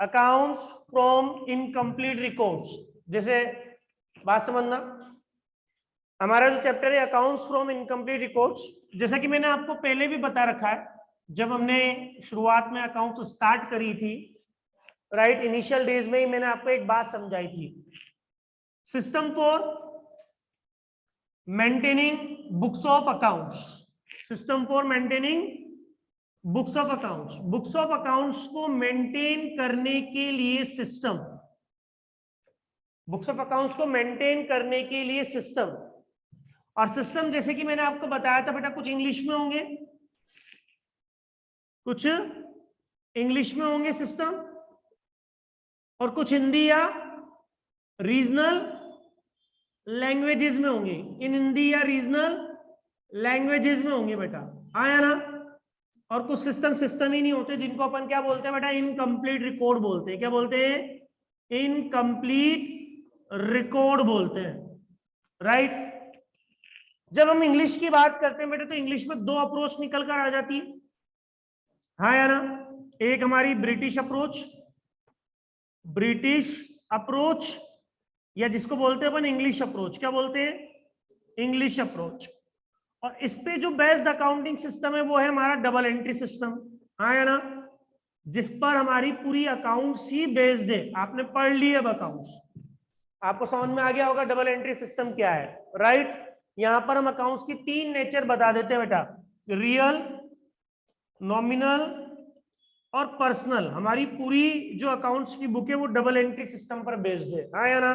Accounts from incomplete records. जैसे बात समझना, हमारा जो चैप्टर है अकाउंट्स फ्रॉम इनकम्प्लीट रिकॉर्ड्स, जैसा कि मैंने आपको पहले भी बता रखा है, जब हमने शुरुआत में अकाउंट्स स्टार्ट करी थी, राइट, इनिशियल डेज में ही मैंने आपको एक बात समझाई थी, system for maintaining books of accounts, system for maintaining books of accounts. Books of accounts को मेंटेन करने के लिए सिस्टम, बुक्स ऑफ अकाउंट्स को मेंटेन करने के लिए सिस्टम, और सिस्टम जैसे कि मैंने आपको बताया था बेटा, कुछ इंग्लिश में होंगे, कुछ इंग्लिश में होंगे सिस्टम, और कुछ हिंदी या रीजनल लैंग्वेजेस में होंगे, इन हिंदी या रीजनल लैंग्वेजेस में होंगे बेटा, आया ना। और कुछ सिस्टम सिस्टम ही नहीं होते, जिनको अपन क्या बोलते हैं बेटा, इनकम्प्लीट रिकॉर्ड बोलते हैं। क्या बोलते हैं? इनकम्प्लीट रिकॉर्ड बोलते हैं, राइट। जब हम इंग्लिश की बात करते हैं बेटा, तो इंग्लिश में दो अप्रोच निकल कर आ जाती है, हाँ या ना। एक हमारी ब्रिटिश अप्रोच, ब्रिटिश अप्रोच, या जिसको बोलते हैं अपन इंग्लिश अप्रोच। क्या बोलते हैं? English approach. और इस पे जो बेस्ड अकाउंटिंग सिस्टम है वो है हमारा डबल एंट्री सिस्टम, हाँ या ना, जिस पर हमारी पूरी अकाउंट्स ही बेस्ड है। आपने पढ़ लिए अब अकाउंट्स, आपको समझ में आ गया होगा डबल एंट्री सिस्टम क्या है, राइट। यहां पर हम अकाउंट्स की तीन नेचर बता देते हैं बेटा, रियल, नॉमिनल और पर्सनल। हमारी पूरी जो अकाउंट्स की बुक है वो डबल एंट्री सिस्टम पर बेस्ड है, हाँ या ना।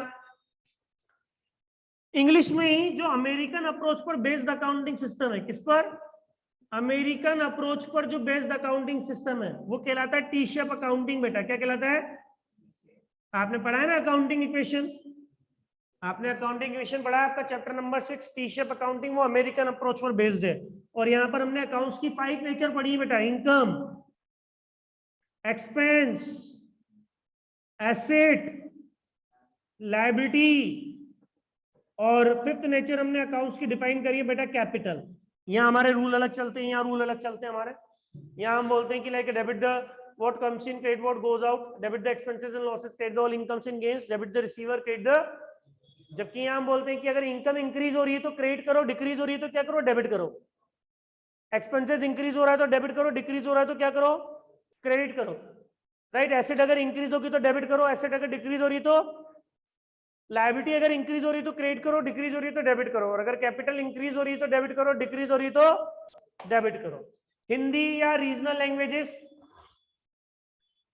इंग्लिश में ही जो अमेरिकन अप्रोच पर बेस्ड अकाउंटिंग सिस्टम है, किस पर? अमेरिकन अप्रोच पर जो बेस्ड अकाउंटिंग सिस्टम है वो कहलाता है टी शेप अकाउंटिंग बेटा। क्या कहलाता है? आपने पढ़ा है ना अकाउंटिंग इक्वेशन, आपने अकाउंटिंग इक्वेशन पढ़ा है, आपका chapter number 6 T shape accounting, वो अमेरिकन अप्रोच पर बेस्ड है। और यहाँ पर हमने अकाउंट्स की 5 नेचर पढ़ी है बेटा, इनकम, एक्सपेंस, एसेट, लायबिलिटी, और फिफ्थ नेचर हमने अकाउंट्स की डिफाइन करी है बेटा, कैपिटल। यहाँ हमारे रूल अलग चलते हैं, यहाँ रूल अलग चलते हैं हमारे। यहाँ हम बोलते हैं कि like debit the what comes in, credit what goes out, debit the expenses and losses, credit all incomes and gains, debit the receiver, credit the. जबकि यहाँ हम बोलते हैं कि अगर इनकम इंक्रीज हो रही है तो क्रेडिट करो, डिक्रीज हो रही है तो क्या करो? डेबिट करो। एक्सपेंसेस इंक्रीज हो रहा है तो डेबिट करो, डिक्रीज हो रहा है तो क्या करो? क्रेडिट करो, राइट। एसेट अगर इंक्रीज होगी तो डेबिट करो, एसेट अगर डिक्रीज हो रही तो, लायबिलिटी अगर इंक्रीज हो रही तो क्रेडिट करो, डिक्रीज हो रही तो डेबिट करो, और अगर कैपिटल इंक्रीज हो रही है तो डेबिट करो, डिक्रीज हो रही तो डेबिट करो। हिंदी या रीजनल लैंग्वेजेस,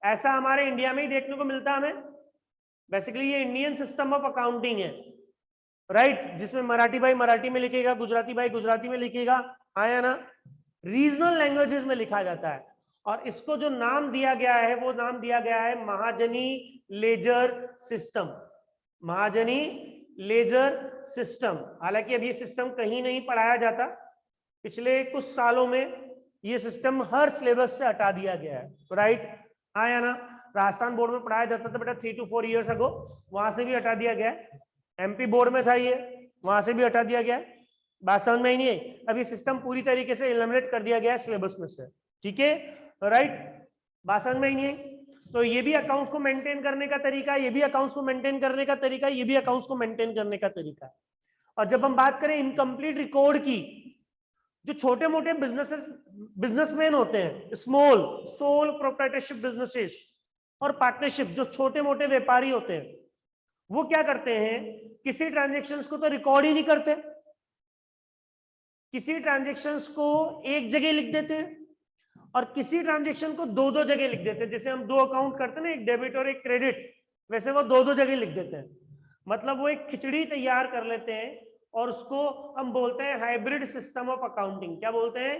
ऐसा हमारे इंडिया में ही देखने को मिलता है हमें। बेसिकली ये इंडियन सिस्टम ऑफ अकाउंटिंग है, राइट, जिसमें मराठी भाई मराठी में लिखेगा, गुजराती भाई गुजराती में लिखेगा, आया ना। रीजनल लैंग्वेजेस में लिखा जाता है, और इसको जो नाम दिया गया है वो नाम दिया गया है महाजनी लेजर सिस्टम, महाजनी लेजर सिस्टम। हालांकि अब ये सिस्टम कहीं नहीं पढ़ाया जाता, पिछले कुछ सालों में ये सिस्टम हर सिलेबस से हटा दिया गया है, राइट, हाँ या ना। राजस्थान बोर्ड में पढ़ाया जाता था बेटा 3 to 4 years अगो, वहां से भी हटा दिया गया है। एमपी बोर्ड में था ये, वहां से भी हटा दिया गया है। बात समझ में ही नहीं है? अब ये सिस्टम पूरी तरीके से एलिमिनेट कर दिया गया है सिलेबस में से, ठीक है, राइट। बात समझ में ही नहीं है? तो ये भी अकाउंट्स को मेंटेन करने का तरीका, ये भी अकाउंट्स को मेंटेन करने का तरीका, ये भी अकाउंट्स को मेंटेन करने का तरीका है। और जब हम बात करें इनकम्प्लीट रिकॉर्ड की, जो छोटे मोटे बिजनेसमैन होते हैं, स्मॉल सोल प्रोप्राइटरशिप बिजनेसेस और पार्टनरशिप, जो छोटे मोटे व्यापारी होते हैं, वो क्या करते हैं, किसी ट्रांजेक्शन्स को तो रिकॉर्ड ही नहीं करते, किसी ट्रांजेक्शन्स को एक जगह लिख देते हैं और किसी ट्रांजेक्शन को दो दो जगह लिख देते हैं। जैसे हम दो अकाउंट करते हैं ना, एक डेबिट और एक क्रेडिट, वैसे वो दो दो जगह लिख देते हैं। मतलब वो एक खिचड़ी तैयार कर लेते हैं और उसको हम बोलते हैं हाइब्रिड सिस्टम ऑफ अकाउंटिंग। क्या बोलते हैं?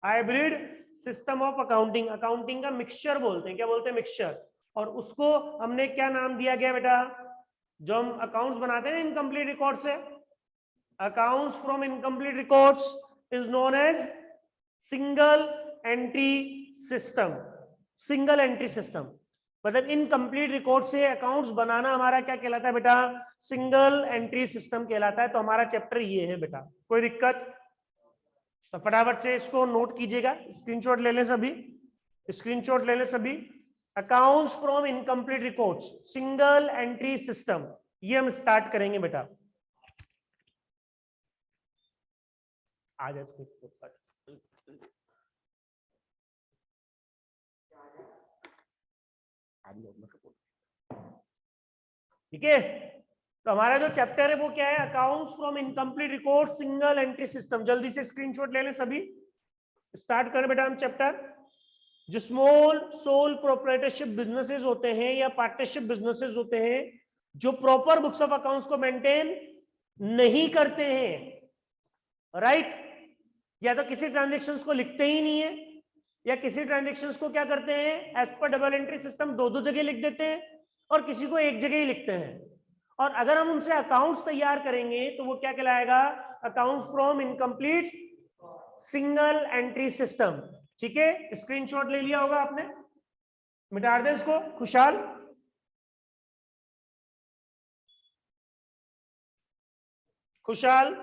Hybrid system of accounting. Accounting का मिक्सचर बोलते हैं। क्या बोलते हैं? मिक्सचर। और उसको हमने क्या नाम दिया गया बेटा, जो हम अकाउंट्स बनाते हैं इनकम्प्लीट रिकॉर्ड से, accounts from incomplete records is known as single entry system. Single entry system मतलब इनकम्प्लीट रिकॉर्ड से अकाउंट्स बनाना हमारा क्या कहलाता है बेटा? सिंगल एंट्री सिस्टम कहलाता है। तो हमारा चैप्टर ये है बेटा, कोई दिक्कत? तो फटाफट से इसको नोट कीजिएगा, स्क्रीनशॉट ले लें सभी, स्क्रीनशॉट ले लें सभी। Accounts from incomplete records, single entry system, ये हम स्टार्ट करेंगे बेटा। आ जाए ठीक है। तो हमारा जो चैप्टर है वो क्या है, accounts from incomplete record single entry system. जल्दी से स्क्रीनशॉट ले लें सभी, स्टार्ट करें बेटा हम चैप्टर। जो स्मॉल सोल प्रोप्राइटरशिप बिजनेसेस होते हैं या पार्टनरशिप बिजनेसेस होते हैं, जो प्रॉपर बुक्स ऑफ अकाउंट्स को मेंटेन नहीं करते हैं, राइट, या तो किसी ट्रांजेक्शन्स को लिखते ही नहीं है, या किसी ट्रांजेक्शन्स को क्या करते हैं as per double entry system दो दो जगह लिख देते हैं, और किसी को एक जगह ही लिखते हैं। और अगर हम उनसे अकाउंट्स तैयार करेंगे तो वो क्या कहलाएगा, accounts from incomplete single entry system. ठीक है, स्क्रीनशॉट ले लिया होगा आपने, मिटा दे इसको। खुशहाल, खुशहाल,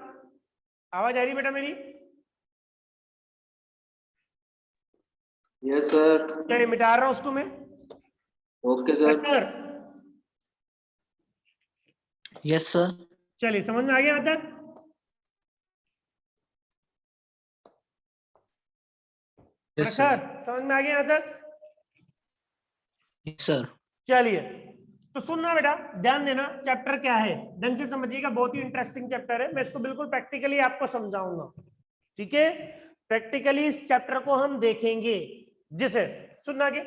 आवाज आ रही बेटा मेरी? Yes sir. चलिए मिटा रहा हूं उसको मैं। Okay sir. Yes sir. चलिए समझ में आ गया यहाँ तक? Yes sir. समझ में आ गया यहाँ तक? Yes sir. चलिए तो सुनना बेटा, ध्यान देना, चैप्टर क्या है ढंग से समझिएगा, बहुत ही इंटरेस्टिंग चैप्टर है। मैं इसको बिल्कुल प्रैक्टिकली आपको समझाऊंगा, ठीक है? प्रैक्टिकली इस चैप्टर को हम देखेंगे। जैसे सुनना के,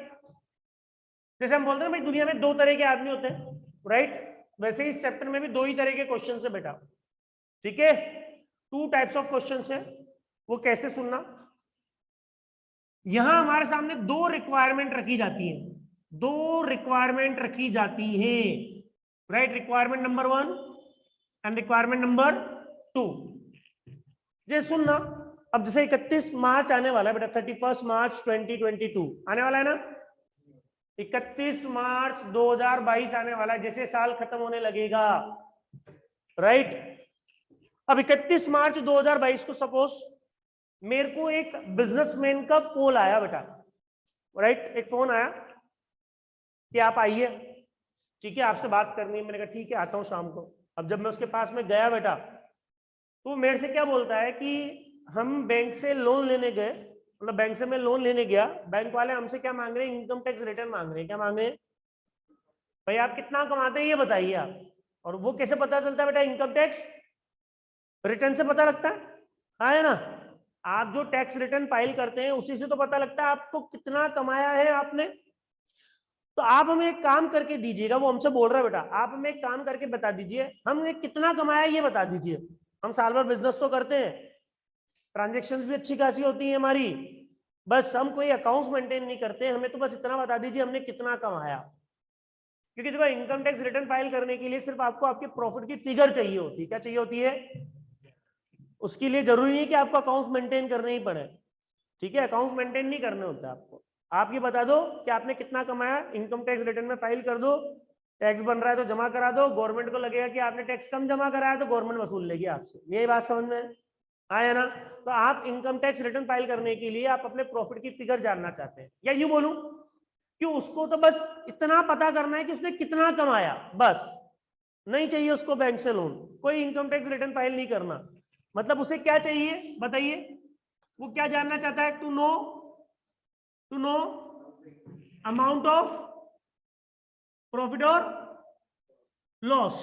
जैसे हम बोलते हैं भाई दुनिया में दो तरह के आदमी होते हैं, राइट, वैसे ही इस चैप्टर में भी दो ही तरह के क्वेश्चन है बेटा, ठीक है? 2 टाइप्स ऑफ क्वेश्चन है। वो कैसे सुनना, यहां हमारे सामने 2 रिक्वायरमेंट रखी जाती है, 2 रिक्वायरमेंट रखी जाती है, right? Requirement number 1 and requirement number 2। जैसे सुनना, अब जैसे 31 मार्च आने वाला है बेटा, 31 मार्च 2022 आने वाला है ना, 31 मार्च 2022 आने वाला है, जैसे साल खत्म होने लगेगा, राइट? अब 31 मार्च 2022 को सपोज मेरे को एक बिजनेसमैन का कॉल आया बेटा, राइट, एक फोन आया कि आप आइए, ठीक है, आपसे बात करनी है। मैंने कहा ठीक है आता हूं शाम को। अब जब मैं उसके पास में गया बेटा, तो मेरे से क्या बोलता है कि हम बैंक से लोन लेने गए, मतलब बैंक से मैं लोन लेने गया, बैंक वाले हमसे क्या मांग रहे हैं, इनकम टैक्स रिटर्न मांग रहे हैं। क्या मांग रहे हैं भाई, आप कितना कमाते हैं ये बताइए आप। और वो कैसे पता चलता है बेटा, इनकम टैक्स रिटर्न से पता लगता है ना? आप जो टैक्स रिटर्न फाइल करते हैं उसी से तो पता लगता है आपको कितना कमाया है आपने। तो आप हमें एक काम करके दीजिएगा, वो हमसे बोल रहा है बेटा, आप हमें एक काम करके बता दीजिए हमने कितना कमाया ये बता दीजिए। हम साल भर बिजनेस तो करते हैं, ट्रांजेक्शन्स भी अच्छी खासी होती है हमारी, बस हम कोई अकाउंट्स मेंटेन नहीं करते, हमें तो बस इतना बता दीजिए हमने कितना कमाया। क्योंकि देखो इनकम टैक्स रिटर्न फाइल करने के लिए सिर्फ आपको आपके प्रॉफिट की फिगर चाहिए होती है। क्या चाहिए होती है? उसके लिए जरूरी नहीं है कि आपको अकाउंट्स मेंटेन करने ही पड़े, ठीक है? अकाउंट्स मेंटेन नहीं करने होते आपको, आप ये बता दो कि आपने कितना कमाया, इनकम टैक्स रिटर्न में फाइल कर दो, टैक्स बन रहा है तो जमा करा दो, गवर्नमेंट को लगेगा कि आपने टैक्स कम जमा कराया तो गवर्नमेंट वसूल लेगी आपसे। यही बात समझ में आया ना? तो आप इनकम टैक्स रिटर्न फाइल करने के लिए आप अपने प्रॉफिट की फिगर जानना चाहते हैं, या यूं बोलूं कि उसको तो बस इतना पता करना है कि उसने कितना कमाया, बस नहीं चाहिए उसको बैंक से लोन, कोई इनकम टैक्स रिटर्न फाइल नहीं करना। मतलब उसे क्या चाहिए बताइए, वो क्या जानना चाहता है? To know amount of profit और लॉस,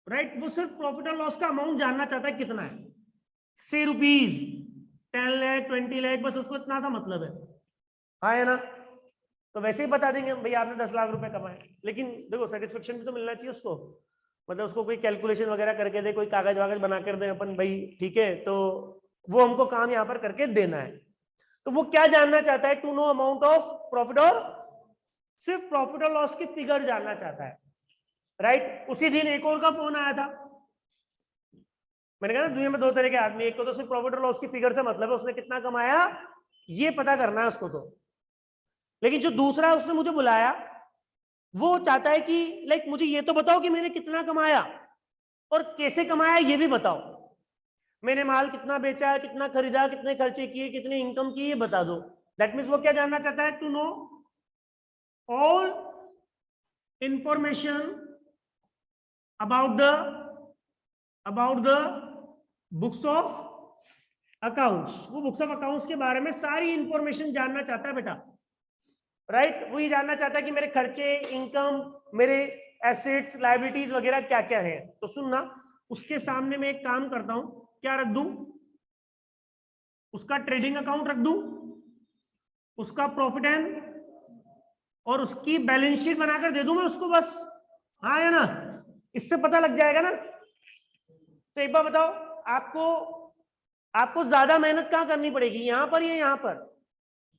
राइट? वो सिर्फ प्रॉफिट और लॉस का अमाउंट जानना चाहता है कितना है, से रुपीज 10 लाख 20 लाख, बस उसको इतना सा मतलब है ना? तो वैसे ही बता देंगे भैया आपने 10 लाख रुपए कमाए, लेकिन देखो सेटिस्फेक्शन भी तो मिलना चाहिए उसको, मतलब उसको कोई कैलकुलेशन वगैरह करके दे, कोई कागज वागज बना कर दे अपन भाई, ठीक है? तो वो हमको काम यहाँ पर करके देना है। तो वो क्या जानना चाहता है? To know amount of profit, और सिर्फ प्रॉफिट और लॉस की फिगर जानना चाहता है, राइट? उसी दिन एक और का फोन आया था, मैंने कहा ना दुनिया में 2 तरह के आदमी, एक को तो सिर्फ प्रॉफिट और लॉस की फिगर से मतलब है, उसने कितना कमाया ये पता करना है उसको तो। लेकिन जो दूसरा है उसने मुझे बुलाया, वो चाहता है कि लाइक मुझे ये तो बताओ कि मैंने कितना कमाया और कैसे कमाया ये भी बताओ, मैंने माल कितना बेचा, कितना खरीदा, कितने खर्चे किए, कितनी इनकम की, ये बता दो। दैट मीन्स वो क्या जानना चाहता है? To know all information about the books of accounts। वो बुक्स ऑफ अकाउंट्स के बारे में सारी इंफॉर्मेशन जानना चाहता है बेटा, राइट। वो ये जानना चाहता है कि मेरे खर्चे, इनकम, मेरे एसेट्स, लायबिलिटीज वगैरह क्या क्या है। तो सुनना, उसके सामने मैं एक काम करता हूं, क्या रख दूं, उसका ट्रेडिंग अकाउंट रख दूं, उसका प्रॉफिट एंड और उसकी बैलेंस शीट बनाकर दे दूं मैं उसको, बस। हाँ या ना, इससे पता लग जाएगा ना। तो एक बार बताओ, आपको ज्यादा मेहनत कहां करनी पड़ेगी, यहां पर या यहां पर,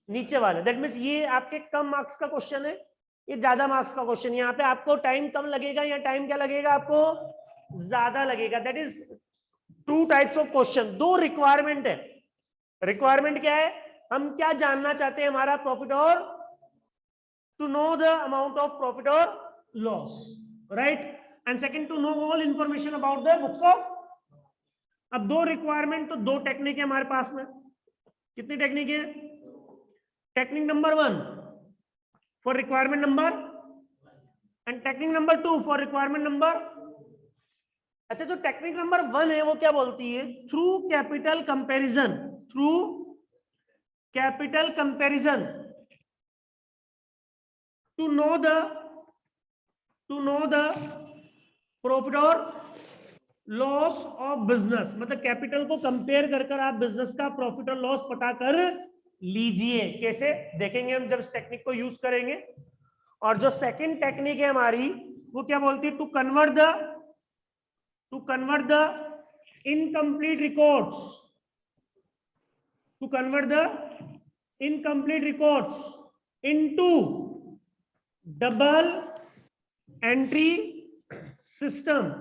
नीचे वाले। दैट मीन्स ये आपके कम मार्क्स का क्वेश्चन है, ये ज्यादा मार्क्स का क्वेश्चन। यहाँ पे आपको टाइम कम लगेगा या टाइम क्या लगेगा, आपको ज्यादा लगेगा। That is two types of question. दो रिक्वायरमेंट है। रिक्वायरमेंट क्या है, हम क्या जानना चाहते हैं, हमारा प्रॉफिट और to know the amount of profit और loss, right. And second, to know all information about the books of. अब दो रिक्वायरमेंट, तो दो टेक्निक है हमारे पास में। कितनी टेक्निक है, technique number 1 for requirement number and technique number 2 for requirement number. अच्छा, जो टेक्निक नंबर 1 है वो क्या बोलती है, through capital comparison, through capital comparison to know the profit और लॉस ऑफ बिजनेस। मतलब कैपिटल को कंपेयर कर आप बिजनेस का प्रॉफिट और लॉस पता कर लीजिए। कैसे देखेंगे हम जब इस टेक्निक को यूज करेंगे। और जो सेकंड टेक्निक है हमारी, वो क्या बोलती है, to convert the incomplete records, to convert the incomplete records into double entry system.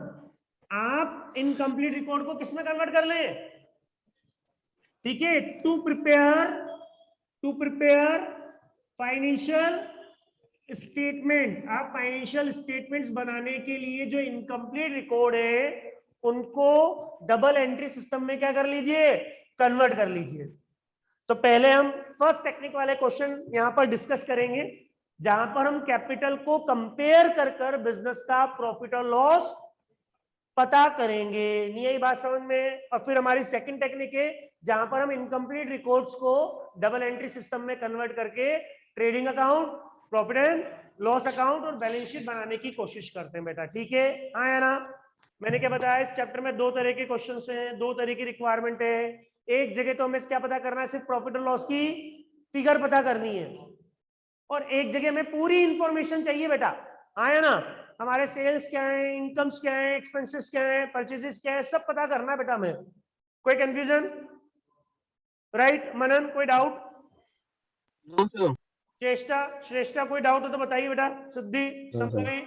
आप इनकम्प्लीट रिकॉर्ड को किसमें कन्वर्ट कर लें, ठीक है, टू प्रिपेयर फाइनेंशियल स्टेटमेंट। आप फाइनेंशियल स्टेटमेंट्स बनाने के लिए जो इनकम्प्लीट रिकॉर्ड है उनको डबल एंट्री सिस्टम में क्या कर लीजिए, कन्वर्ट कर लीजिए। तो पहले हम फर्स्ट टेक्निक वाले क्वेश्चन यहां पर डिस्कस करेंगे, जहां पर हम कैपिटल को कंपेयर कर बिजनेस का प्रॉफिट और लॉस पता करेंगे। नहीं यही बात समझ में। और फिर हमारी सेकंड टेक्निक है, जहां पर हम इनकम्प्लीट रिकॉर्ड्स को डबल एंट्री सिस्टम में कन्वर्ट करके trading account, profit and loss account और बैलेंस शीट बनाने की कोशिश करते हैं बेटा, ठीक है। हाँ या ना, मैंने क्या बताया, इस चैप्टर में दो तरह के क्वेश्चन हैं, दो तरह की रिक्वायरमेंट है। एक जगह तो हमें क्या पता करना है, सिर्फ प्रॉफिट और लॉस की फिगर पता करनी है, और एक जगह में पूरी इंफॉर्मेशन चाहिए बेटा। हाँ या ना, हमारे सेल्स क्या है, इनकम्स क्या है, एक्सपेंसेस क्या है, परचेजेस क्या है, सब पता करना है बेटा हमें। कोई कंफ्यूजन, राइट। मनन, कोई डाउट? No sir. श्रेष्ठा कोई डाउट हो तो बताइए बेटा। Siddhi, Santuli?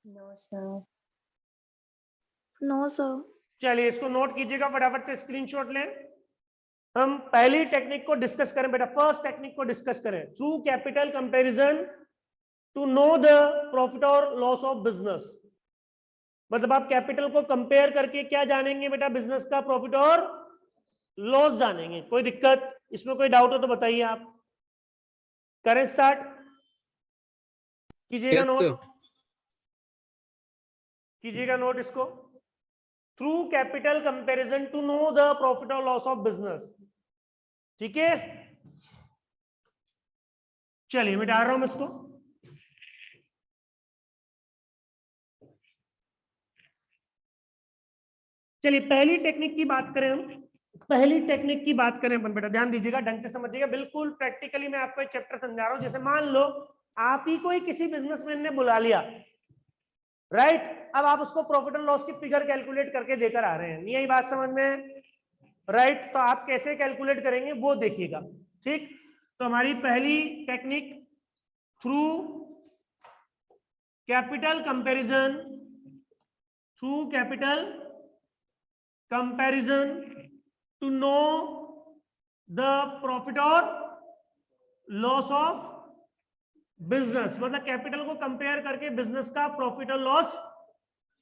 No sir. No sir. चलिए इसको नोट कीजिएगा, फटाफट से स्क्रीनशॉट लें। हम पहली टेक्निक को डिस्कस करें बेटा, फर्स्ट टेक्निक को डिस्कस करें, through capital comparison to know the profit और लॉस ऑफ बिजनेस। मतलब आप कैपिटल को कंपेयर करके क्या जानेंगे बेटा, बिजनेस का प्रॉफिट और लॉस जानेंगे। कोई दिक्कत, इसमें कोई डाउट हो तो बताइए आप। करें स्टार्ट, कीजिएगा नोट, कीजिएगा नोट इसको। Through capital comparison to know the profit और लॉस ऑफ बिजनेस, ठीक है। चलिए मैं डाल रहा हूं इसको। चलिए पहली टेक्निक की बात करें हम, पहली टेक्निक की बात करें अपन बेटा, ध्यान दीजिएगा, ढंग से समझिएगा, बिल्कुल प्रैक्टिकली मैं आपको एक चैप्टर समझा रहा हूं। जैसे मान लो आप ही कोई किसी बिजनेसमैन ने बुला लिया, राइट। अब आप उसको प्रॉफिट और लॉस की फिगर कैलकुलेट करके देकर आ रहे हैं, यही बात समझ में, राइट। तो आप कैसे कैलकुलेट करेंगे वो देखिएगा, ठीक। तो हमारी पहली technique, through capital comparison, through capital comparison to know the profit और लॉस ऑफ बिजनेस। मतलब कैपिटल को कंपेयर करके बिजनेस का प्रॉफिट और लॉस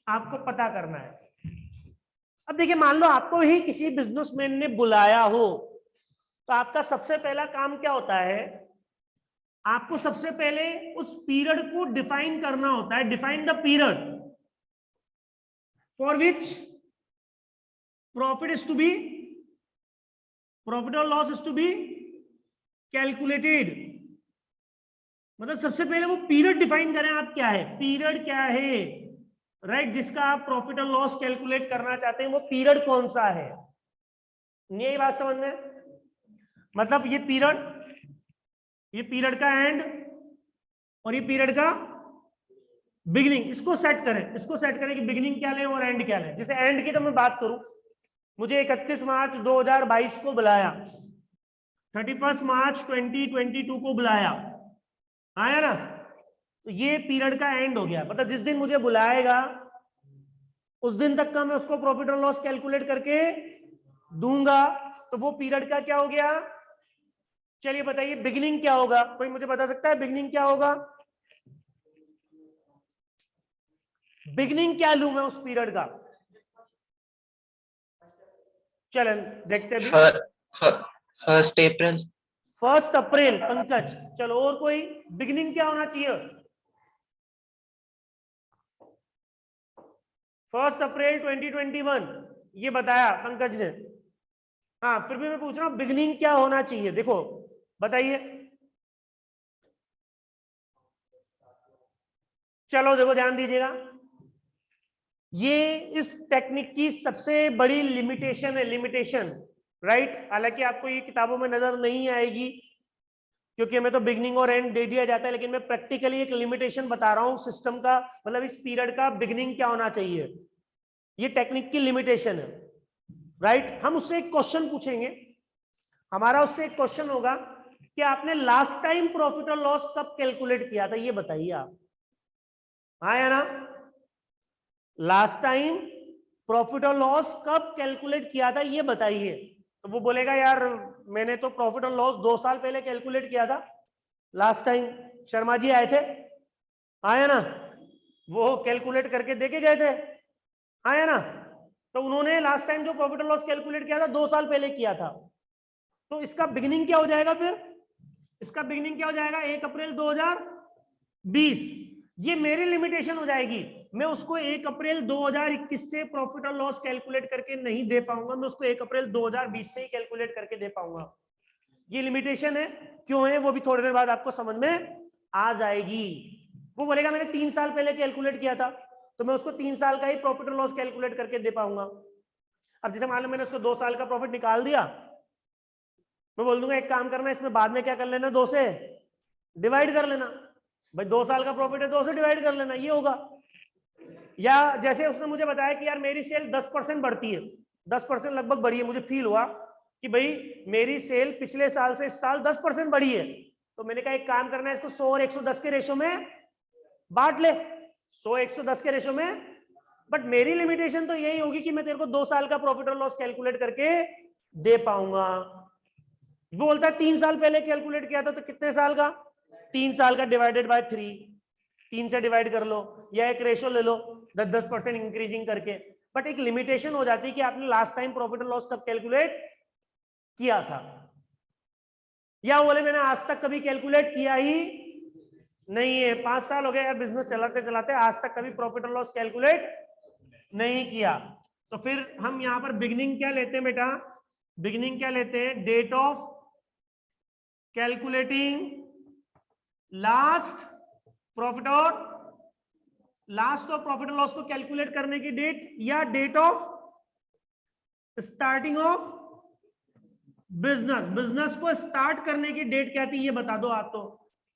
आपको पता करना है। अब देखिए, मान लो आपको ही किसी बिजनेसमैन ने बुलाया हो, तो आपका सबसे पहला काम क्या होता है, आपको सबसे पहले उस पीरियड को डिफाइन करना होता है। Define the period for which profit is to be, profit और loss is to be calculated. मतलब सबसे पहले वो पीरियड डिफाइन करें आप, क्या है पीरियड, क्या है राइट, जिसका आप प्रॉफिट और लॉस कैलकुलेट करना चाहते हैं, वो पीरियड कौन सा है। ये बात समझ में, मतलब ये पीरियड का एंड और ये पीरियड का बिगिनिंग, इसको सेट करें कि बिगिनिंग क्या लें और एंड क्या लें। जैसे एंड की तो मैं बात करूं, मुझे 31 मार्च 2022 को बुलाया, 31 मार्च 2022 को बुलाया, आया ना, तो ये पीरियड का एंड हो गया। मतलब जिस दिन मुझे बुलाएगा उस दिन तक का मैं उसको प्रॉफिट और लॉस कैलकुलेट करके दूंगा, तो वो पीरियड का क्या हो गया। चलिए बताइए बिगिनिंग क्या होगा, कोई मुझे बता सकता है बिगिनिंग क्या होगा। बिगिनिंग क्या लूं मैं उस पीरियड का, चलन देखते हैं। 1 अप्रैल। 1 अप्रैल पंकज। चलो और कोई, बिगिनिंग क्या होना चाहिए। 1 अप्रैल 2021 ये बताया पंकज ने। हाँ फिर भी मैं पूछ रहा हूं बिगिनिंग क्या होना चाहिए, देखो बताइए। चलो देखो ध्यान दीजिएगा, ये इस टेक्निक की सबसे बड़ी लिमिटेशन है, लिमिटेशन राइट। हालांकि आपको ये किताबों में नजर नहीं आएगी क्योंकि हमें तो बिगिनिंग और एंड दे दिया जाता है, लेकिन मैं प्रैक्टिकली एक लिमिटेशन बता रहा हूं सिस्टम का, मतलब इस पीरियड का बिगिनिंग क्या होना चाहिए, ये टेक्निक की लिमिटेशन है राइट। हम उससे एक क्वेश्चन पूछेंगे, हमारा उससे एक क्वेश्चन होगा कि आपने लास्ट टाइम प्रॉफिट और लॉस कब कैलकुलेट किया था, ये बताइए आप। हाँ या ना, लास्ट टाइम प्रॉफिट और लॉस कब कैलकुलेट किया था ये बताइए। तो वो बोलेगा यार मैंने तो प्रॉफिट और लॉस 2 साल पहले कैलकुलेट किया था, लास्ट टाइम शर्मा जी आए थे, आया ना, वो कैलकुलेट करके देके गए थे, आया ना, तो उन्होंने लास्ट टाइम जो प्रॉफिट और लॉस कैलकुलेट किया था 2 साल पहले किया था। तो इसका बिगिनिंग क्या हो जाएगा, फिर इसका बिगिनिंग क्या हो जाएगा 1 अप्रैल 2020। ये मेरी लिमिटेशन हो जाएगी, मैं उसको 1 अप्रैल 2021 से प्रॉफिट और लॉस कैलकुलेट करके नहीं दे पाऊंगा, मैं उसको 1 अप्रैल 2020 से ही कैलकुलेट करके दे पाऊंगा। ये लिमिटेशन है, क्यों है वो भी थोड़ी देर बाद आपको समझ में आ जाएगी। वो बोलेगा मैंने 3 साल पहले कैलकुलेट किया था, तो मैं उसको 3 साल का ही प्रॉफिट और लॉस कैलकुलेट करके दे पाऊंगा। अब जैसे मान लो मैंने उसको 2 साल का प्रॉफिट निकाल दिया, मैं बोल दूंगा एक काम करना, इसमें बाद में क्या कर लेना, 2 से डिवाइड कर लेना। भाई 2 साल का प्रॉफिट है, 2 से डिवाइड कर लेना, ये होगा। या जैसे उसने मुझे बताया कि यार मेरी सेल 10% बढ़ती है, 10% लगभग बढ़ी है, मुझे फील हुआ कि भाई मेरी सेल पिछले साल से इस साल 10% बढ़ी है, तो मैंने कहा एक काम करना है, इसको 100 और 110 के रेशो में बांट ले, 100 110 के रेशो में। बट मेरी लिमिटेशन तो यही होगी कि मैं तेरे को 2 साल का प्रॉफिट और लॉस कैलकुलेट करके दे पाऊंगा। वो बोलता है 3 साल पहले कैलकुलेट किया था, तो कितने साल का, 3 साल का डिवाइडेड बाय 3, 3 से डिवाइड कर लो, या एक रेशो ले लो 10% इंक्रीजिंग करके। बट एक लिमिटेशन हो जाती है कि आपने लास्ट टाइम प्रॉफिट और लॉस कब कैलकुलेट किया था, या बोले मैंने आज तक कभी कैलकुलेट किया ही नहीं है, 5 साल हो गए यार बिजनेस चलाते चलाते, आज तक कभी प्रॉफिट और लॉस कैलकुलेट नहीं किया। तो फिर हम यहां पर बिगिनिंग क्या लेते हैं बेटा, बिगिनिंग क्या लेते हैं, date of calculating last profit और लॉस को कैलकुलेट करने की डेट, या date of starting of business को स्टार्ट करने की डेट क्या थी ये बता दो आप तो,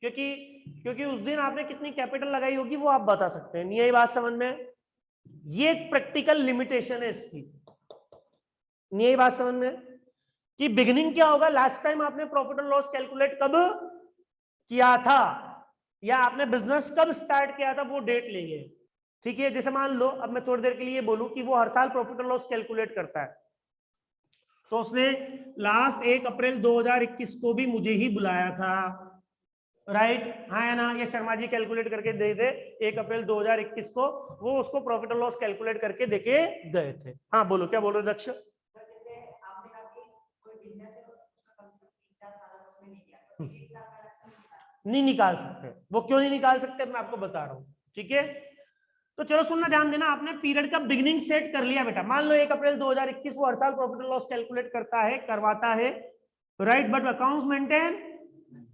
क्योंकि उस दिन आपने कितनी कैपिटल लगाई होगी वो आप बता सकते हैं। नहीं आई बात समझ में, ये एक प्रैक्टिकल लिमिटेशन है इसकी। नहीं आई बात समझ में कि बिगिनिंग क्या होगा, लास्ट टाइम आपने प्रॉफिट और लॉस कैलकुलेट कब किया था, या आपने बिजनेस कब स्टार्ट किया था, वो डेट लेंगे। ठीक है, जैसे मान लो अब मैं थोड़ी देर के लिए बोलूं कि वो हर साल प्रॉफिट और लॉस कैलकुलेट करता है, तो उसने लास्ट 1 अप्रैल 2021 को भी मुझे ही बुलाया था, राइट। हाँ या ना, ये शर्मा जी कैलकुलेट करके दे दे 1 अप्रैल 2021 को, वो उसको प्रॉफिट और लॉस कैलकुलेट करके देके गए थे। हाँ बोलो क्या बोल रहे हो दक्ष। नहीं निकाल सकते। वो क्यों नहीं निकाल सकते मैं आपको बता रहा हूं, ठीक है। तो चलो सुनना, ध्यान देना, आपने पीरियड का बिगिनिंग सेट कर लिया बेटा। मान लो 1 अप्रैल 2021 वो हर साल प्रॉफिट एंड लॉस कैलकुलेट करता है, करवाता है, राइट, बट अकाउंट्स मेंटेन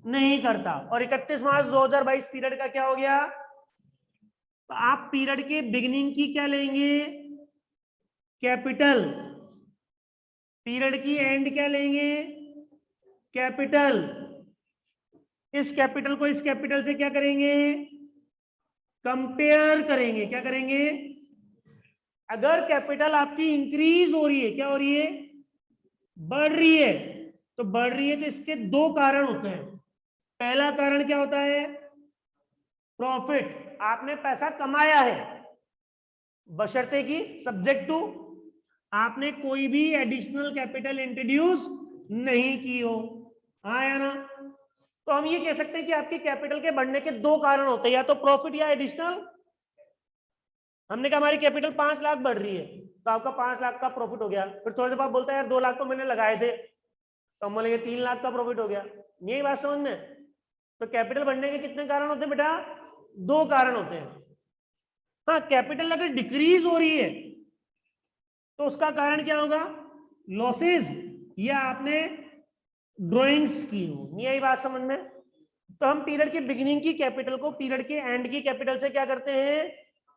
नहीं करता। और 31 मार्च 2022 पीरियड का क्या हो गया? तो आप पीरियड के बिगिनिंग की क्या लेंगे? कैपिटल। पीरियड की एंड क्या लेंगे? कैपिटल। इस कैपिटल को इस कैपिटल से क्या करेंगे? कंपेयर करेंगे। क्या करेंगे? अगर कैपिटल आपकी इंक्रीज हो रही है, क्या हो रही है? बढ़ रही है। तो बढ़ रही है तो इसके दो कारण होते हैं। पहला कारण क्या होता है? प्रॉफिट। आपने पैसा कमाया है, बशर्ते कि सब्जेक्ट टू आपने कोई भी एडिशनल कैपिटल इंट्रोड्यूस नहीं की हो। हाँ या ना? तो हम ये कह सकते हैं कि आपकी कैपिटल के बढ़ने के दो कारण होते हैं, या तो प्रॉफिट या एडिशनल। हमने कहा हमारी कैपिटल 5 लाख बढ़ रही है, तो आपका 5 लाख का प्रॉफिट हो गया। फिर थोड़े देर बाद बोलता है यार 2 लाख तो मैंने लगाए थे, तो हम बोलेंगे 3 लाख का प्रॉफिट हो गया। यही बात समझ में? तो कैपिटल बढ़ने के कितने कारण होते हैं बेटा? 2 कारण होते हैं। हाँ, कैपिटल अगर डिक्रीज हो रही है तो उसका कारण क्या होगा? लॉसेस, या आपने ड्रॉइंग्स की हो। यही बात समझ में? तो हम पीरियड के बिगिनिंग की कैपिटल को पीरियड के एंड की कैपिटल से क्या करते हैं?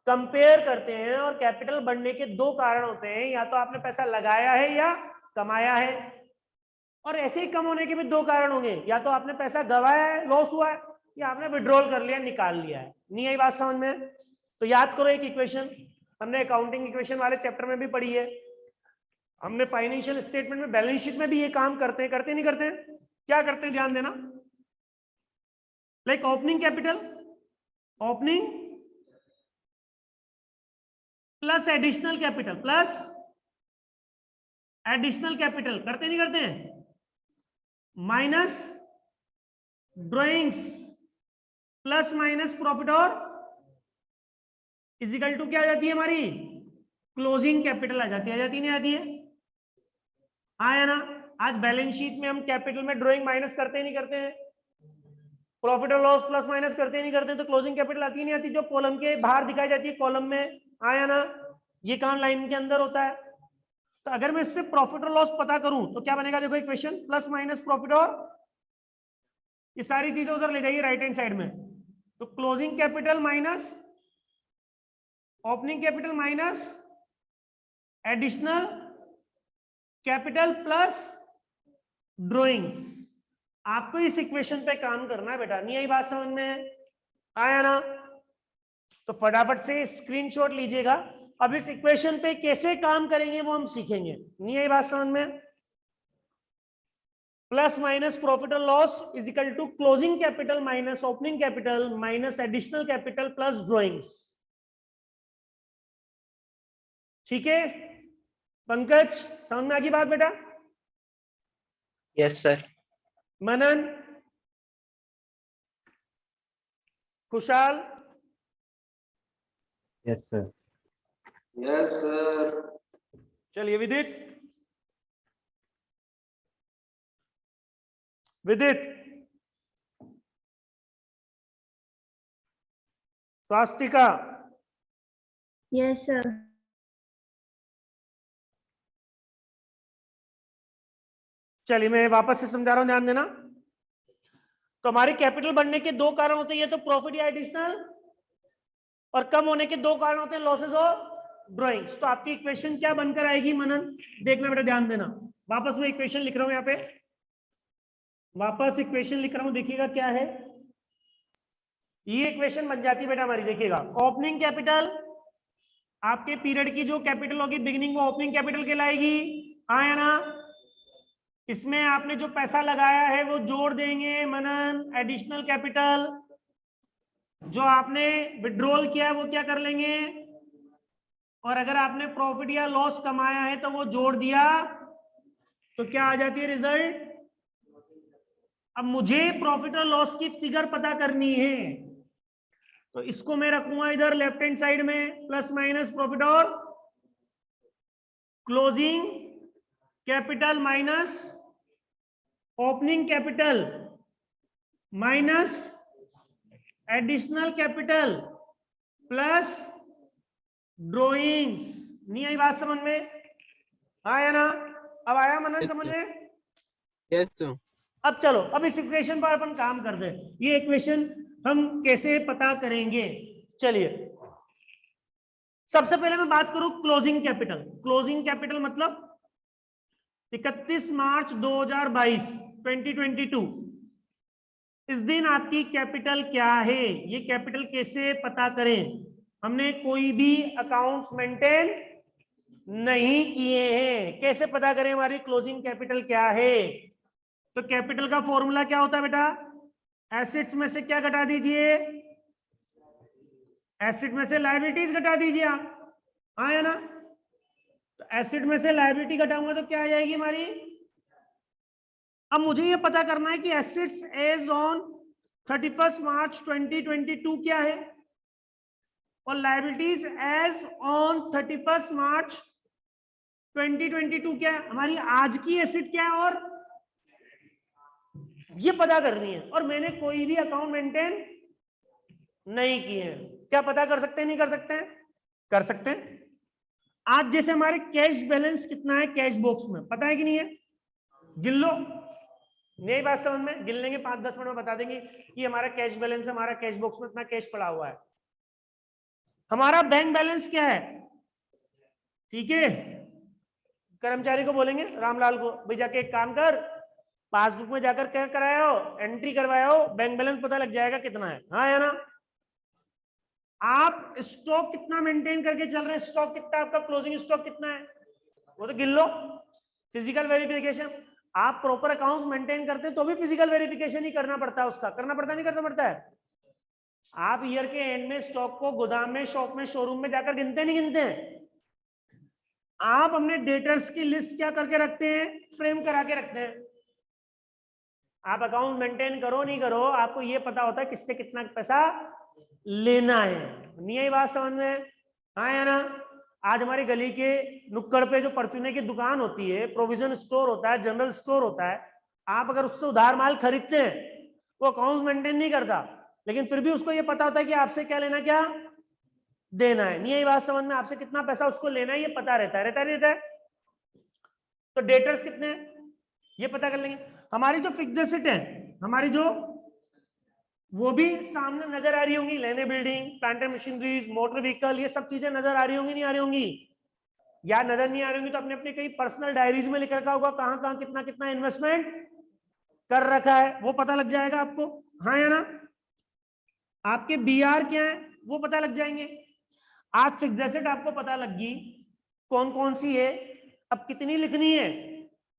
कंपेयर करते हैं। और कैपिटल बढ़ने के दो कारण होते हैं, या तो आपने पैसा लगाया है या कमाया है। और ऐसे ही कम होने के भी दो कारण होंगे, या तो आपने पैसा गवाया है, लॉस हुआ है, या आपने विड्रॉल कर लिया, निकाल लिया है। नहीं आई बात समझ में? तो याद करो एक इक्वेशन हमने अकाउंटिंग इक्वेशन वाले चैप्टर में भी पढ़ी है, हमने फाइनेंशियल स्टेटमेंट में, बैलेंस शीट में भी ये काम करते हैं। करते नहीं करते? क्या करते हैं ध्यान देना। Like opening capital, opening plus additional capital, plus additional capital, करते नहीं करते हैं? Minus drawings plus minus profit और इजिकल टू क्या आ जाती है हमारी? क्लोजिंग कैपिटल आ जाती है। आ जाती नहीं आती है? आया ना? आज बैलेंस शीट में हम कैपिटल में ड्रॉइंग माइनस करते नहीं करते हैं? प्रॉफिट और लॉस प्लस माइनस करते नहीं करते? तो क्लोजिंग कैपिटल आती नहीं आती? जो कॉलम के बाहर दिखाई जाती है, कॉलम में। आया ना? ये काम लाइन के अंदर होता है। तो अगर मैं इससे प्रॉफिट और लॉस पता करूं तो क्या बनेगा? देखो इक्वेशन, प्लस माइनस प्रॉफिट और, ये सारी चीजें उधर ले जाइए राइट हैंड साइड में। तो closing capital minus opening capital minus additional capital plus drawings. आपको इस इक्वेशन पे काम करना है बेटा। नहीं आई बात समझ में? आया ना? तो फटाफट से स्क्रीनशॉट लीजिएगा। अब इस इक्वेशन पे कैसे काम करेंगे वो हम सीखेंगे। नहीं आई बात समझ में? प्लस माइनस प्रॉफिट और loss is equal to closing capital minus opening capital minus additional capital plus drawings. ठीक है पंकज, समझ में आ गई बात बेटा? Yes sir. मनन, खुशहाल, Yes, sir. Yes sir. चलिए विदित, विदित, स्वास्तिका, Yes, sir. चलिए मैं वापस से समझा रहा हूं, ध्यान देना। तो हमारे कैपिटल बढ़ने के दो कारण होते हैं, या तो प्रॉफिट या एडिशनल, और कम होने के दो कारण होते हैं, लॉसेस और ड्रॉइंग्स। तो आपकी इक्वेशन क्या बनकर आएगी मनन? देखना बेटा, ध्यान देना। वापस मैं इक्वेशन लिख रहा हूं यहाँ पे, वापस इक्वेशन लिख रहा हूं, देखिएगा क्या है। ये इक्वेशन बन जाती है बेटा हमारी, देखिएगा। ओपनिंग कैपिटल, आपके पीरियड की जो कैपिटल होगी बिगिनिंग वो ओपनिंग कैपिटल कहलाएगी। आया ना? इसमें आपने जो पैसा लगाया है वो जोड़ देंगे मनन, एडिशनल कैपिटल। जो आपने विड्रॉल किया है वो क्या कर लेंगे? और अगर आपने प्रॉफिट या लॉस कमाया है तो वो जोड़ दिया, तो क्या आ जाती है रिजल्ट? अब मुझे प्रॉफिट और लॉस की फिगर पता करनी है, तो इसको मैं रखूंगा इधर लेफ्ट हैंड साइड में, प्लस माइनस प्रॉफिट और closing capital minus opening capital minus additional capital plus drawings. नहीं आई बात समझ में? आया ना? अब आया मनन Yes, समझ sir. में? Yes, sir. अब चलो, अब इस इक्वेशन पर अपन काम कर दे। ये इक्वेशन हम कैसे पता करेंगे? चलिए, सबसे पहले मैं बात करूं क्लोजिंग कैपिटल। क्लोजिंग कैपिटल मतलब 31 मार्च 2022 2022 इस दिन आपकी कैपिटल क्या है? ये कैपिटल कैसे पता करें? हमने कोई भी अकाउंट्स मेंटेन नहीं किए हैं, कैसे पता करें हमारी क्लोजिंग कैपिटल क्या है? तो कैपिटल का फॉर्मूला क्या होता है बेटा? एसेट्स में से क्या घटा दीजिए? एसेट में से लायबिलिटीज घटा दीजिए आप। हाँ है ना? तो एसेट में से लायबिलिटी घटाऊंगा तो क्या आ जाएगी हमारी? अब मुझे ये पता करना है कि एसेट्स एज ऑन 31 मार्च 2022 क्या है और लायबिलिटीज एज ऑन 31 मार्च 2022 क्या है। हमारी आज की एसेट क्या है और ये पता करनी है। और मैंने कोई भी अकाउंट मेंटेन नहीं किए हैं। क्या पता कर सकते हैं? नहीं कर सकते हैं? कर सकते हैं। आज जैसे हमारे कैश बैलेंस कितना है कैश बॉक्स में, पता है कि नहीं है? गिन लो। नई बात समझ में? गिन लेंगे, 5-10 मिनट में बता देंगे कि हमारा कैश बैलेंस, हमारा कैश बॉक्स में इतना कैश पड़ा हुआ है। हमारा बैंक बैलेंस क्या है? ठीक है, कर्मचारी को बोलेंगे, रामलाल को, भाई जाके एक काम कर, पासबुक में जाकर क्या कराया हो? एंट्री करवाया हो, बैंक बैलेंस पता लग जाएगा कितना है। हाँ या ना? आप स्टॉक कितना मेंटेन करके चल रहे हैं? स्टॉक कितना आपका? क्लोजिंग स्टॉक कितना है वो तो गिन लो। फिजिकल वेरिफिकेशन, आप प्रॉपर अकाउंट्स मेंटेन करते हैं तो भी फिजिकल वेरिफिकेशन ही करना पड़ता है। उसका करना पड़ता नहीं करना पड़ता है? आप ईयर के एंड में स्टॉक को गोदाम में, शॉप में, शोरूम में जाकर गिनते नहीं गिनते हैं? आप अपने डेटर्स की लिस्ट क्या करके रखते हैं? फ्रेम करा के रखते हैं। आप अकाउंट मेंटेन करो नहीं करो, आपको ये पता होता है किससे कितना पैसा लेना है। नहीं आई बात समझ में? हाँ या ना? आज हमारी गली के नुक्कड़ पे जो परचूने की दुकान होती है, प्रोविजन स्टोर होता है, जनरल स्टोर होता है, आप अगर उससे उधार माल खरीदते हैं, वो अकाउंट मेंटेन नहीं करता, लेकिन फिर भी उसको ये पता होता है कि आपसे क्या लेना, क्या देना है। नहीं आई बात समझ में? आपसे कितना पैसा उसको लेना है ये पता रहता है, रहता है। तो डेटर्स कितने हैं ये पता कर लेंगे। हमारी जो फिक्स्ड एसेट है, हमारी जो, वो भी सामने नजर आ रही होंगी। लेने building, plant and machineries, motor vehicle, ये सब चीजें नजर आ रही होंगी नहीं आ रही होंगी? या नजर नहीं आ रही होंगी तो अपने अपने कई पर्सनल डायरीज में लिख रखा होगा कहां कहां कितना कितना इन्वेस्टमेंट कर रखा है, वो पता लग जाएगा आपको। हाँ या ना? आपके बीआर क्या है वो पता लग जाएंगे। आज फिक्स्ड एसेट आपको पता लग गई कौन कौन सी है, अब कितनी लिखनी है,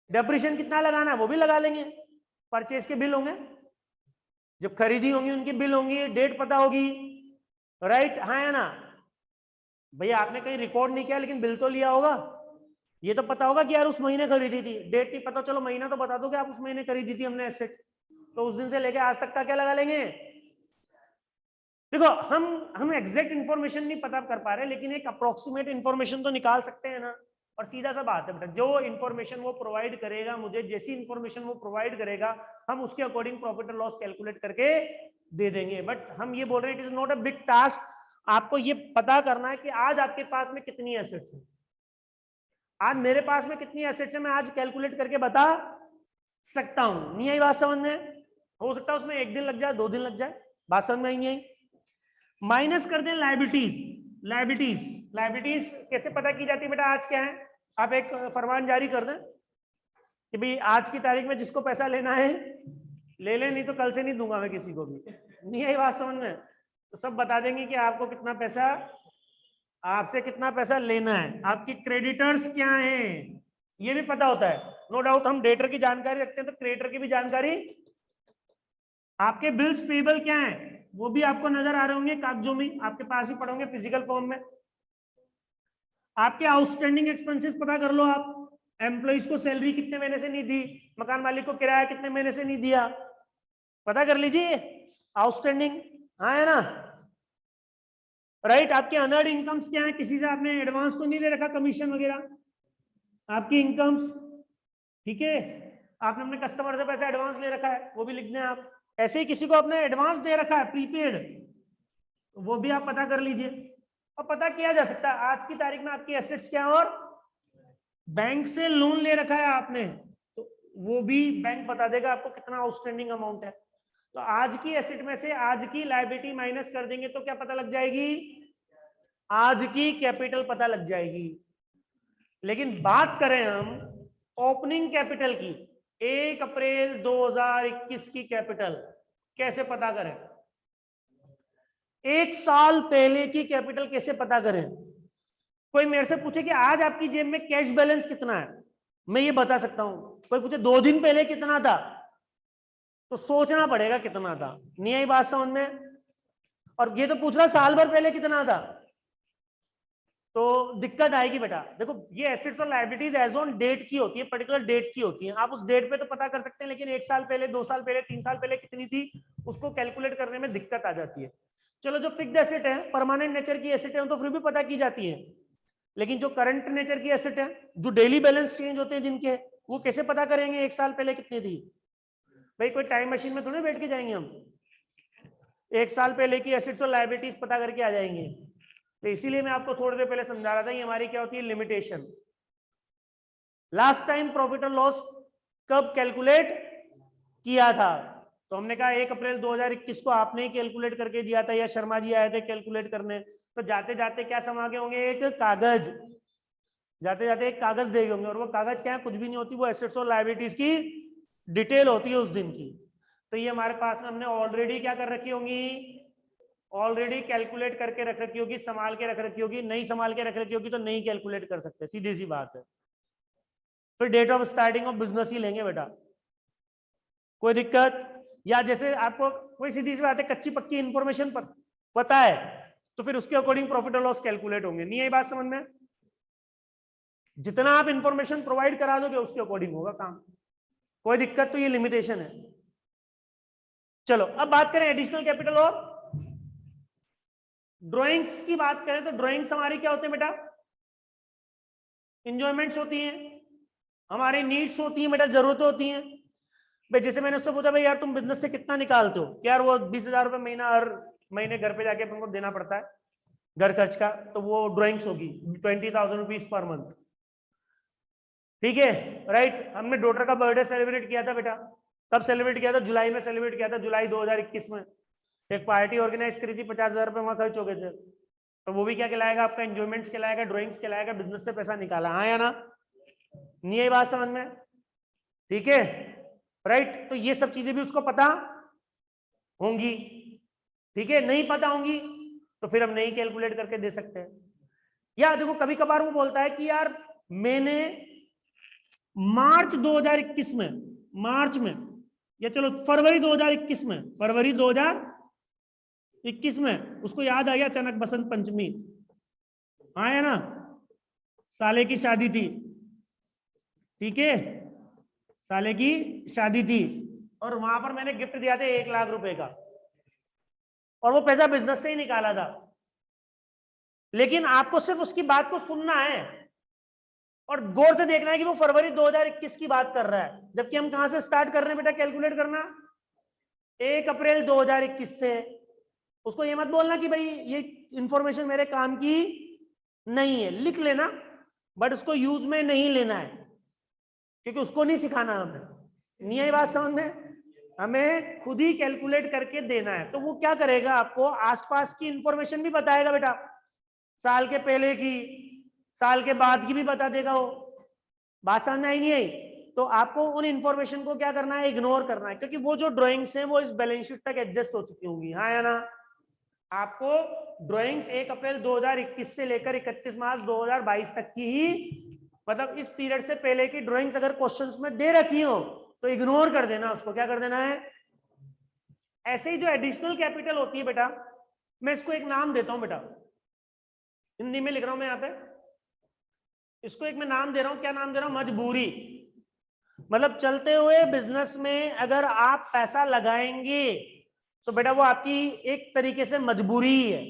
डेप्रिसिएशन कितना लगाना है वो भी लगा लेंगे। परचेज के बिल होंगे, जब खरीदी होंगी उनकी बिल होंगी, डेट पता होगी, राइट? हाँ या ना? भैया आपने कहीं रिकॉर्ड नहीं किया लेकिन बिल तो लिया होगा, ये तो पता होगा कि यार उस महीने खरीदी थी। डेट नहीं पता, चलो महीना तो बता दो कि आप उस महीने खरीदी थी हमने एसेट, तो उस दिन से लेके आज तक का क्या लगा लेंगे। देखो, हम एग्जैक्ट इंफॉर्मेशन नहीं पता कर पा रहे, लेकिन एक अप्रोक्सीमेट इंफॉर्मेशन तो निकाल सकते हैं ना। और सीधा सा बात है बेटा, जो इंफॉर्मेशन वो प्रोवाइड करेगा मुझे, जैसी इंफॉर्मेशन वो प्रोवाइड करेगा, हम उसके अकॉर्डिंग प्रॉफिट और लॉस कैलकुलेट करके दे देंगे। बट हम ये बोल रहे हैं it is not a big task. आपको ये पता करना है कि आज आपके पास में कितनी एसेट्स है, आज मेरे पास में कितनी एसेट्स है, मैं आज कैलकुलेट करके बता सकता हूं। नहीं आई बात समझ में? हो सकता है उसमें 1 दिन लग जाए, 2 दिन लग जाए, बात समझ में आई नहीं आई? माइनस कर दें लायबिलिटीज कैसे पता की जाती है बेटा? आज क्या है, आप एक फरमान जारी कर दें कि भाई आज की तारीख में जिसको पैसा लेना है ले ले, नहीं तो कल से नहीं दूंगा मैं किसी को भी। नहीं आई बात समझ में? तो सब बता देंगे कि आपको कितना पैसा, आपसे कितना पैसा लेना है, आपकी क्रेडिटर्स क्या हैं ये भी पता होता है। नो डाउट हम डेटर की जानकारी रखते हैं तो क्रेडिटर की भी जानकारी, आपके बिल्स पेबल क्या हैं वो भी आपको नजर आ रहे होंगे कागजों में, आपके पास ही पड़े होंगे फिजिकल फॉर्म में। आपके आउटस्टैंडिंग एक्सपेंसेस पता कर लो आप, एम्प्लॉइज को सैलरी कितने महीने से नहीं दी, मकान मालिक को किराया कितने महीने से नहीं दिया, पता कर लीजिए आउटस्टैंडिंग। हाँ है ना? राइट? आपके अनर्ड इनकम्स क्या है, किसी से आपने एडवांस तो नहीं ले रखा, कमीशन वगैरह, आपकी इनकम्स, ठीक है? आपने अपने कस्टमर से पैसा एडवांस ले रखा है वो भी लिख दें आप। ऐसे ही किसी को आपने एडवांस दे रखा है प्रीपेड, वो भी आप पता कर लीजिए। और पता किया जा सकता है आज की तारीख में आपकी एसेट्स क्या है, और बैंक से लोन ले रखा है आपने तो वो भी बैंक बता देगा आपको कितना आउटस्टैंडिंग अमाउंट है। तो आज की एसेट में से आज की लायबिलिटी माइनस कर देंगे तो क्या पता लग जाएगी, आज की कैपिटल पता लग जाएगी। लेकिन बात करें हम ओपनिंग कैपिटल की, 1 अप्रैल 2021 की कैपिटल कैसे पता करें, 1 साल पहले की कैपिटल कैसे पता करें। कोई मेरे से पूछे कि आज आपकी जेब में कैश बैलेंस कितना है, मैं ये बता सकता हूं। कोई पूछे 2 दिन पहले कितना था, तो सोचना पड़ेगा कितना था। नहीं आई बात समझ में। और ये तो पूछ रहा साल भर पहले कितना था, तो दिक्कत आएगी बेटा। देखो ये एसेट्स और लायबिलिटीज एज ऑन डेट की होती है, पर्टिकुलर डेट की होती है। आप उस डेट पे तो पता कर सकते हैं, लेकिन 1 साल पहले, 2 साल पहले, 3 साल पहले कितनी थी उसको कैलकुलेट करने में दिक्कत आ जाती है। चलो जो फिक्स्ड एसेट है, परमानेंट नेचर की एसेट है, तो फिर भी पता की जाती है। लेकिन जो करंट नेचर की एसेट है, जो डेली बैलेंस चेंज होते हैं जिनके, वो कैसे पता करेंगे 1 साल पहले कितनी थी। भाई कोई टाइम मशीन में थोड़ी बैठ के जाएंगे हम, 1 साल पहले की एसेट्स और लायबिलिटीज पता करके आ जाएंगे। तो इसीलिए मैं आपको थोड़ी देर पहले समझा रहा था, ये हमारी क्या होती है, लिमिटेशन। लास्ट टाइम प्रॉफिट और लॉस कब कैलकुलेट किया था, तो हमने कहा 1 अप्रैल 2021 को आपने ही कैलकुलेट करके दिया था, या शर्मा जी आए थे कैलकुलेट करने। तो जाते जाते क्या समा के होंगे, एक कागज, जाते जाते एक कागज दे होंगे, और वो कागज क्या है, कुछ भी नहीं होती, वो एसेट्स और लायबिलिटीज की डिटेल होती है उस दिन की। तो ये हमारे पास में हमने ऑलरेडी क्या कर रखी होंगी, ऑलरेडी कैलकुलेट करके रख रखी होगी, संभाल के रख रखी होगी। नहीं संभाल के रख रखी होगी तो नहीं कैलकुलेट कर सकते, सीधी सी बात है। फिर date of starting of business ही लेंगे बेटा, कोई दिक्कत। या जैसे आपको कोई सीधी सी बात है, कच्ची पक्की इंफॉर्मेशन पता है, तो फिर उसके अकॉर्डिंग प्रॉफिट और लॉस कैलकुलेट होंगे। नहीं आई बात समझ में। जितना आप इंफॉर्मेशन प्रोवाइड करा दोगे उसके अकॉर्डिंग होगा काम, कोई दिक्कत। तो ये लिमिटेशन है। चलो अब बात करें एडिशनल कैपिटल और ड्राइंग्स की बात करें, तो ड्राइंग्स हमारी क्या होते हैं बेटा, इंजॉयमेंट्स होती हैं, हमारी नीड्स होती हैं बेटा, जरूरतें होती हैं। भाई जैसे मैंने उससे पूछा, भाई यार तुम बिजनेस से कितना निकालते हो, यार वो 20,000 रुपए महीना हर महीने घर पे जाके तुमको देना पड़ता है घर खर्च का, तो वो ड्राइंग्स होगी 20,000 रुपीज पर मंथ। ठीक है, राइट। हमने डॉटर का बर्थडे सेलिब्रेट किया था बेटा, कब सेलिब्रेट किया था, जुलाई में सेलिब्रेट किया था, जुलाई 2021 में। एक पार्टी ऑर्गेनाइज करी थी, 50,000 रुपए वहां खर्च हो गए थे, तो वो भी क्या कहलाएगा आपका, एंजॉयमेंट्स कहलाएगा, ड्राइंग्स कहलाएगा, बिजनेस से पैसा निकाला। हाँ या ना, नहीं है बात समझ में। ठीक है, राइट। तो ये सब चीजें भी उसको पता होंगी। ठीक है, नहीं पता होंगी तो फिर हम नहीं कैलकुलेट करके दे सकते हैं। या देखो कभी कभार वो बोलता है कि यार मैंने मार्च 2021 में, मार्च में, या चलो फरवरी 2021 में, फरवरी 2021 में उसको याद आ गया अचानक बसंत पंचमी, आया ना, साले की शादी थी। ठीक है, साले की शादी थी और वहां पर मैंने गिफ्ट दिया था 1 लाख रुपए का, और वो पैसा बिजनेस से ही निकाला था। लेकिन आपको सिर्फ उसकी बात को सुनना है और गौर से देखना है कि वो फरवरी 2021 की बात कर रहा है, जबकि हम कहां से स्टार्ट कर रहे हैं बेटा कैलकुलेट करना, 1 अप्रैल 2021 से। उसको ये मत बोलना कि भाई ये इंफॉर्मेशन मेरे काम की नहीं है, लिख लेना, बट उसको यूज में नहीं लेना है, क्योंकि उसको नहीं सिखाना हमें। नहीं है बात समझ में, हमें खुद ही कैलकुलेट करके देना है। तो वो क्या करेगा, आपको आसपास की इंफॉर्मेशन भी बताएगा बेटा, साल के पहले की, साल के बाद की भी बता देगा वो। बात समझ में आई नहीं आई, तो आपको उन इंफॉर्मेशन को क्या करना है, इग्नोर करना है, क्योंकि वो जो ड्राइंग्स हैं वो इस बैलेंस शीट तक एडजस्ट हो चुकी होंगी। हाँ या ना, आपको ड्राइंग्स 1 अप्रैल 2021 से लेकर 31 मार्च 2022 तक की ही, मतलब इस पीरियड से पहले की ड्राइंग्स अगर क्वेश्चंस में दे रखी हो तो इग्नोर कर देना उसको। क्या कर देना है। ऐसे ही जो एडिशनल कैपिटल होती है बेटा, मैं इसको एक नाम देता हूं बेटा, हिंदी में लिख रहा हूं मैं यहाँ पे, इसको एक मैं नाम दे रहा हूं, क्या नाम दे रहा हूं, मजबूरी। मतलब चलते हुए बिजनेस में अगर आप पैसा लगाएंगे तो बेटा वो आपकी एक तरीके से मजबूरी ही है,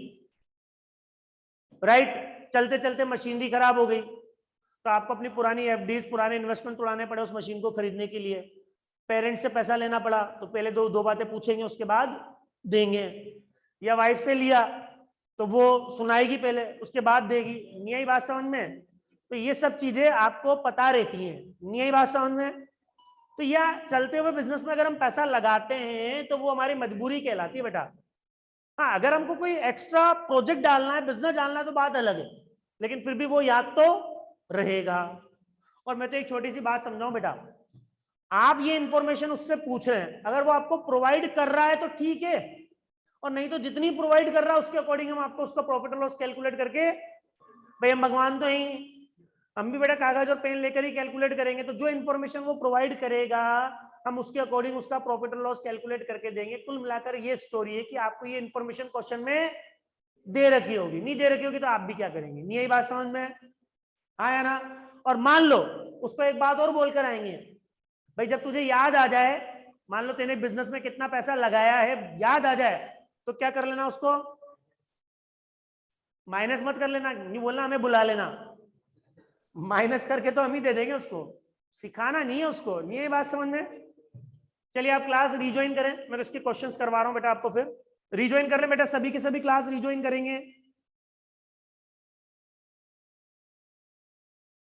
राइट। चलते चलते मशीनरी खराब हो गई तो आपको अपनी पुरानी एफडीज, पुराने इन्वेस्टमेंट उड़ाने पड़े उस मशीन को खरीदने के लिए, पेरेंट्स से पैसा लेना पड़ा तो पहले दो बातें पूछेंगे उसके बाद देंगे, या वाइफ से लिया तो वो सुनाएगी पहले, उसके बाद देगी। नहीं आई बात समझ में? तो ये सब चीजें आपको पता रहती हैं। नहीं आई बात समझ में? तो यह चलते हुए बिजनेस में अगर हम पैसा लगाते हैं तो वो हमारी मजबूरी कहलाती है बेटा। हाँ, अगर हमको कोई एक्स्ट्रा प्रोजेक्ट डालना है, बिजनेस डालना है, तो बात अलग है, लेकिन फिर भी वो याद तो रहेगा। और मैं तो एक छोटी सी बात समझाऊं बेटा, आप ये इंफॉर्मेशन उससे पूछ रहे हैं, अगर वो आपको प्रोवाइड कर रहा है तो ठीक है, और नहीं तो जितनी प्रोवाइड कर रहा है उसके अकॉर्डिंग हम आपको उसका प्रॉफिट और लॉस कैलकुलेट करके, भाई हम भगवान तो ही, हम भी बेटा कागज और पेन लेकर ही कैलकुलेट करेंगे। तो जो इन्फॉर्मेशन वो प्रोवाइड करेगा हम उसके अकॉर्डिंग उसका प्रॉफिट और लॉस कैलकुलेट करके देंगे। कुल मिलाकर ये स्टोरी है कि आपको ये इन्फॉर्मेशन क्वेश्चन में दे रखी होगी, नहीं दे रखी होगी तो आप भी क्या करेंगे। नहीं यही बात समझ में आया ना? और मान लो उसको एक बात और बोलकर आएंगे, भाई जब तुझे याद आ जाए, मान लो तेने बिजनेस में कितना पैसा लगाया है याद आ जाए, तो क्या कर लेना, उसको माइनस मत कर लेना, नहीं बोलना हमें बुला लेना, माइनस करके तो हम ही दे देंगे उसको, सिखाना नहीं है उसको। नहीं है बात समझ में? चलिए आप क्लास रिज्वाइन करें, मैं तो इसके क्वेश्चंस करवा रहा हूं बेटा आपको, फिर रिज्वाइन कर ले बेटा, सभी के सभी क्लास रिज्वाइन करेंगे।